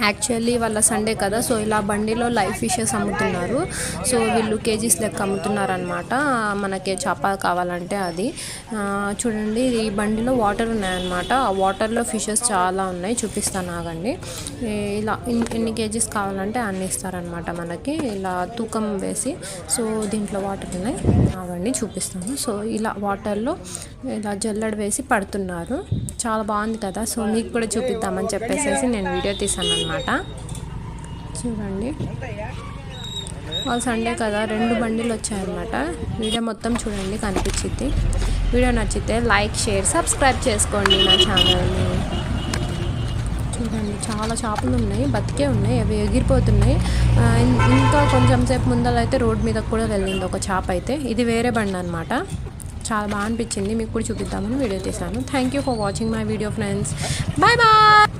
Actually వాళ్ళ Sunday కదా, so ఇలా బండిలో లైవ్ ఫిషెస్ అమ్ముతున్నారు. సో వీళ్ళు కేజీస్ లెక్క అమ్ముతున్నారనమాట. మనకి చేప కావాలంటే అది చూడండి. ఈ బండిలో వాటర్ ఉన్నాయన్నమాట. ఆ వాటర్లో ఫిషెస్ చాలా ఉన్నాయి, చూపిస్తాను ఆగండి. ఇలా ఎన్ని కేజీస్ కావాలంటే అన్ని ఇస్తారనమాట మనకి, ఇలా తూకం వేసి. సో దీంట్లో వాటర్ ఉన్నాయి, ఆగండి చూపిస్తాను. సో ఇలా వాటర్లో ఇలా జల్లెడ వేసి పడుతున్నారు. చాలా బాగుంది కదా. సో మీకు కూడా చూపిద్దామని చెప్పేసి నేను వీడియో తీసాను అనమాట. చూడండి, వాళ్ళు సండే కదా 2 బండిలు వచ్చాయన్నమాట. వీడియో మొత్తం చూడండి, కనిపించింది. వీడియో నచ్చితే లైక్, షేర్, సబ్స్క్రైబ్ చేసుకోండి నా ఛానల్ని. చూడండి, చాలా చేపలు ఉన్నాయి, బతికే ఉన్నాయి, అవి ఎగిరిపోతున్నాయి. ఇంకా కొంచెం సేపు ముందరైతే రోడ్ మీద కూడా వెళ్ళింది ఒక చేప అయితే. ఇది వేరే బండి అనమాట. చాలా బాగా అనిపించింది, మీకు కూడా చూపిద్దామని వీడియో తీశాను. Thank you for watching my video friends. Bye bye.